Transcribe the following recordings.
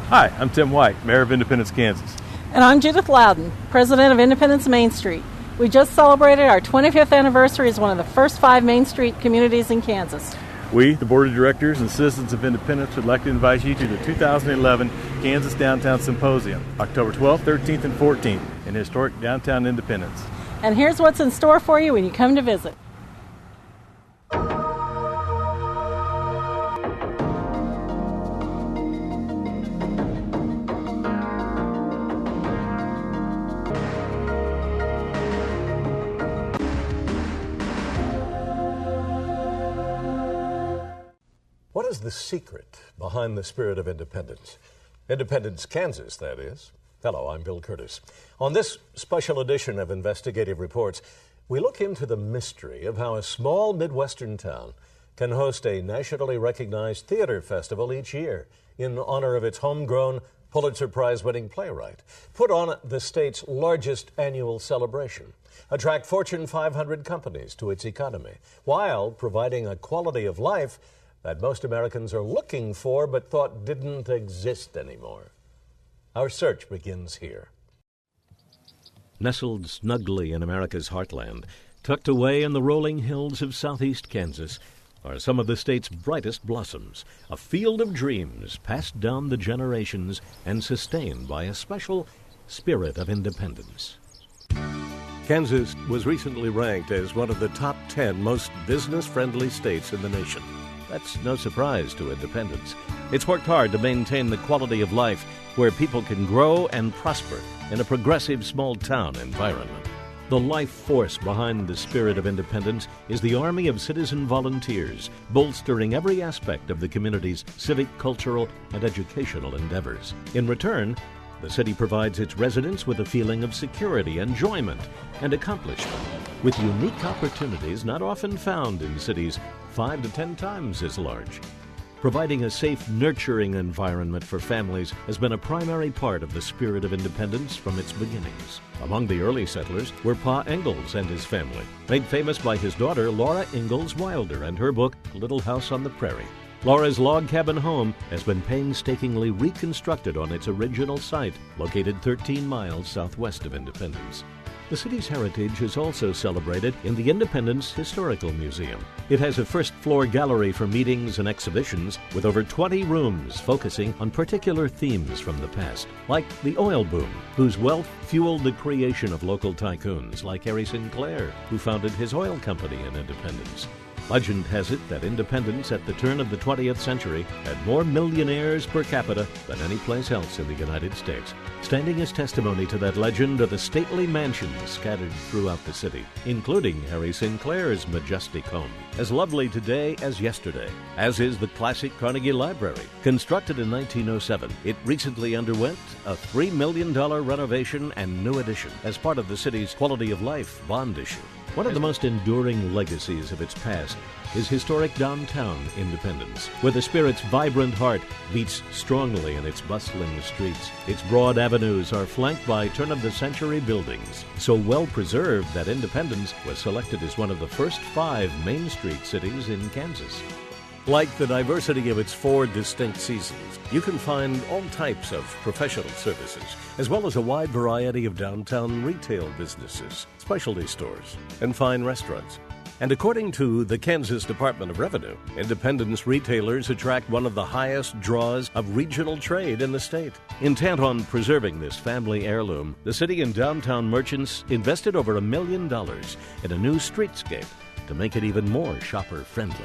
Hi, I'm Tim White, Mayor of Independence, Kansas. And I'm Judith Loudon, President of Independence Main Street. We just celebrated our 25th anniversary as one of the first 5 Main Street communities in Kansas. We, the Board of Directors and citizens of Independence, would like to invite you to the 2011 Kansas Downtown Symposium, October 12th, 13th, and 14th in historic downtown Independence. And here's what's in store for you when you come to visit. What is the secret behind the spirit of independence? Independence, Kansas, that is. Hello, I'm Bill Curtis. On this special edition of Investigative Reports, we look into the mystery of how a small Midwestern town can host a nationally recognized theater festival each year in honor of its homegrown Pulitzer Prize-winning playwright, put on the state's largest annual celebration, attract Fortune 500 companies to its economy, while providing a quality of life that most Americans are looking for but thought didn't exist anymore. Our search begins here. Nestled snugly in America's heartland, tucked away in the rolling hills of southeast Kansas, are some of the state's brightest blossoms, a field of dreams passed down the generations and sustained by a special spirit of independence. Kansas was recently ranked as one of the top 10 most business-friendly states in the nation. That's no surprise to Independence. It's worked hard to maintain the quality of life where people can grow and prosper in a progressive small-town environment. The life force behind the spirit of independence is the army of citizen volunteers, bolstering every aspect of the community's civic, cultural, and educational endeavors. In return, the city provides its residents with a feeling of security, enjoyment, and accomplishment, with unique opportunities not often found in cities 5 to 10 times as large. Providing a safe, nurturing environment for families has been a primary part of the spirit of independence from its beginnings. Among the early settlers were Pa Ingalls and his family, made famous by his daughter Laura Ingalls Wilder and her book, Little House on the Prairie. Laura's log cabin home has been painstakingly reconstructed on its original site, located 13 miles southwest of Independence. The city's heritage is also celebrated in the Independence Historical Museum. It has a first-floor gallery for meetings and exhibitions with over 20 rooms focusing on particular themes from the past, like the oil boom, whose wealth fueled the creation of local tycoons like Harry Sinclair, who founded his oil company in Independence. Legend has it that Independence at the turn of the 20th century had more millionaires per capita than any place else in the United States. Standing as testimony to that legend are the stately mansions scattered throughout the city, including Harry Sinclair's majestic home, as lovely today as yesterday, as is the classic Carnegie Library. Constructed in 1907, it recently underwent a $3 million renovation and new addition as part of the city's quality of life bond issue. One of the most enduring legacies of its past is historic downtown Independence, where the spirit's vibrant heart beats strongly in its bustling streets. Its broad avenues are flanked by turn-of-the-century buildings, so well-preserved that Independence was selected as one of the first 5 Main Street cities in Kansas. Like the diversity of its 4 distinct seasons, you can find all types of professional services, as well as a wide variety of downtown retail businesses, specialty stores, and fine restaurants. And according to the Kansas Department of Revenue, Independence retailers attract one of the highest draws of regional trade in the state. Intent on preserving this family heirloom, the city and downtown merchants invested over $1 million in a new streetscape to make it even more shopper-friendly.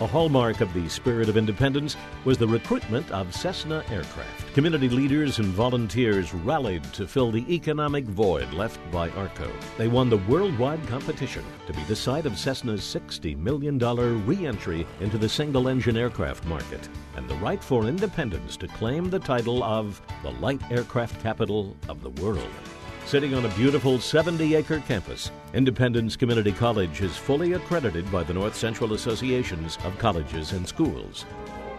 A hallmark of the spirit of independence was the recruitment of Cessna aircraft. Community leaders and volunteers rallied to fill the economic void left by ARCO. They won the worldwide competition to be the site of Cessna's $60 million re-entry into the single-engine aircraft market and the right for Independence to claim the title of the light aircraft capital of the world. Sitting on a beautiful 70-acre campus, Independence Community College is fully accredited by the North Central Associations of Colleges and Schools.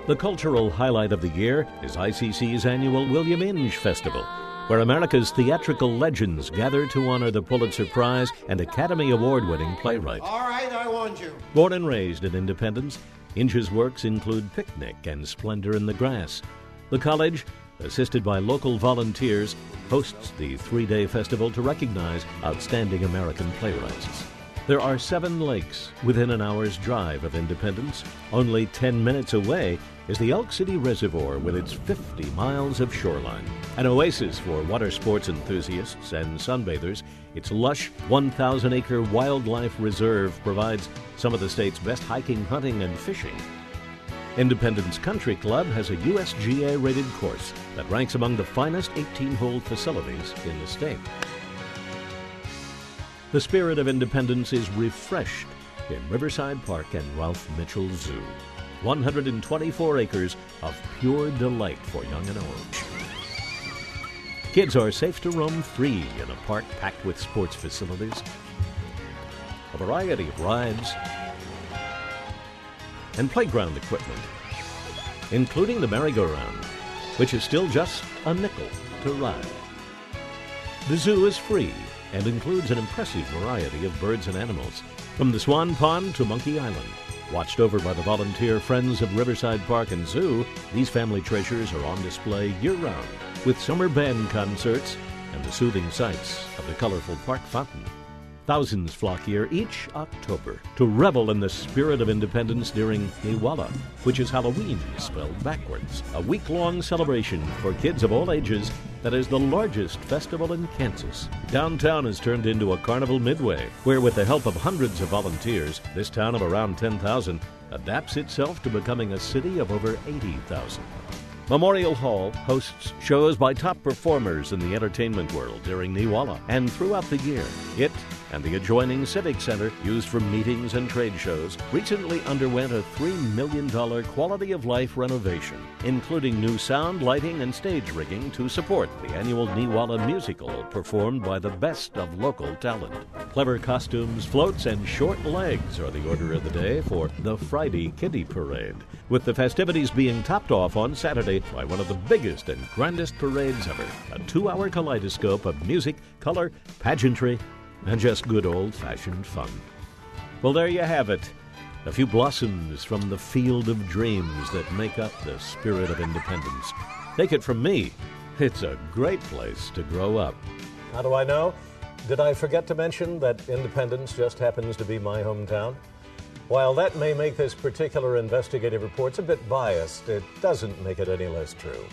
The cultural highlight of the year is ICC's annual William Inge Festival, where America's theatrical legends gather to honor the Pulitzer Prize and Academy Award-winning playwright. All right, I warned you. Born and raised in Independence, Inge's works include Picnic and Splendor in the Grass, The college, assisted by local volunteers, hosts the 3-day festival to recognize outstanding American playwrights. There are 7 lakes within an hour's drive of Independence. Only 10 minutes away is the Elk City Reservoir with its 50 miles of shoreline. An oasis for water sports enthusiasts and sunbathers, its lush 1,000-acre wildlife reserve provides some of the state's best hiking, hunting, and fishing. Independence Country Club has a USGA-rated course that ranks among the finest 18-hole facilities in the state. The spirit of Independence is refreshed in Riverside Park and Ralph Mitchell Zoo. 124 acres of pure delight for young and old. Kids are safe to roam free in a park packed with sports facilities, a variety of rides, and playground equipment, including the merry-go-round, which is still just a nickel to ride. The zoo is free and includes an impressive variety of birds and animals, from the Swan Pond to Monkey Island. Watched over by the volunteer Friends of Riverside Park and Zoo, these family treasures are on display year-round, with summer band concerts and the soothing sights of the colorful park fountain. Thousands flock here each October to revel in the spirit of Independence during Niwala, which is Halloween spelled backwards, a week-long celebration for kids of all ages that is the largest festival in Kansas. Downtown has turned into a carnival midway, where with the help of hundreds of volunteers, this town of around 10,000 adapts itself to becoming a city of over 80,000. Memorial Hall hosts shows by top performers in the entertainment world during Niwala and throughout the year. It and the adjoining Civic Center, used for meetings and trade shows, recently underwent a $3 million quality of life renovation, including new sound, lighting, and stage rigging to support the annual Niwala musical performed by the best of local talent. Clever costumes, floats, and short legs are the order of the day for the Friday Kiddie Parade, with the festivities being topped off on Saturday by one of the biggest and grandest parades ever, a 2-hour kaleidoscope of music, color, pageantry, and just good old-fashioned fun. Well, there you have it. A few blossoms from the field of dreams that make up the spirit of Independence. Take it from me, it's a great place to grow up. How do I know? Did I forget to mention that Independence just happens to be my hometown? While that may make this particular investigative report a bit biased, it doesn't make it any less true.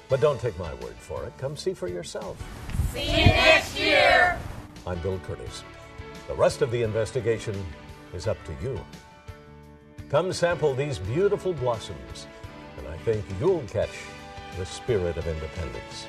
But don't take my word for it. Come see for yourself. See you next year! I'm Bill Curtis. The rest of the investigation is up to you. Come sample these beautiful blossoms, and I think you'll catch the spirit of Independence.